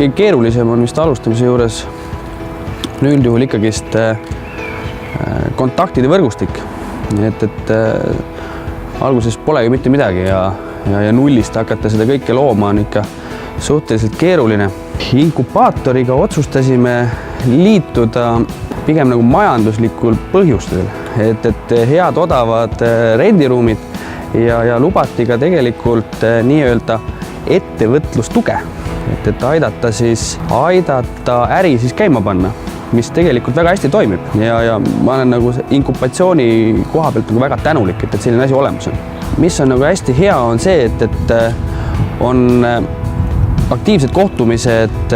kõige keerulisem on vist alustamise juures üldjuhul ikkagist kontaktide võrgustik. Et alguses pole ju mitte midagi ja nullist hakata seda kõike looma on ikka suhteliselt keeruline. Inkubaatoriga otsustasime liituda pigem nagu majanduslikul põhjustel, et head odavad rendiruumid ja lubati ka tegelikult nii-öelda ettevõtlustuge, et aidata äri siis käima panna, mis tegelikult väga hästi toimib ja ma olen nagu inkubatsiooni koha pealt nagu väga tänulik, et selline asi olemas on. Mis on nagu hästi hea on see, et on aktiivsed kohtumised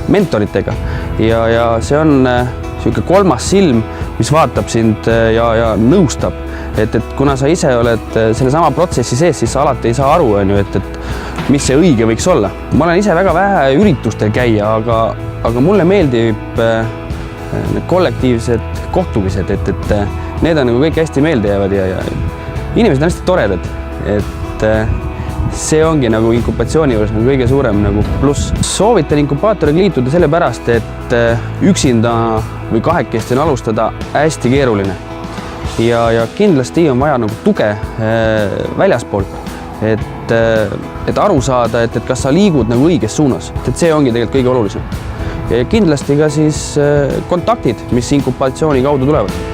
mentoritega ja see on niisugune kolmas silm, mis vaatab sind ja nõustab, et kuna sa ise oled sellesama protsessi sees, siis sa alati ei saa aru, et mis see õige võiks olla. Ma olen ise väga vähe üritustel käia, aga mulle meeldib need kollektiivsed kohtumised, et need on nagu kõik hästi meelde jäävad ja inimesed on hästi toredad, et see ongi nagu inkubatsiooni juures nagu kõige suurem nagu pluss. Soovitan inkubaatoriga liituda sellepärast, et üksinda või kahekesti on alustada hästi keeruline ja kindlasti on vaja nagu tuge väljaspoolt, et aru saada, et kas sa liigud nagu õiges suunas, et see ongi tegelikult kõige olulisem. Ja kindlasti ka siis kontaktid, mis inkubatsiooni kaudu tulevad.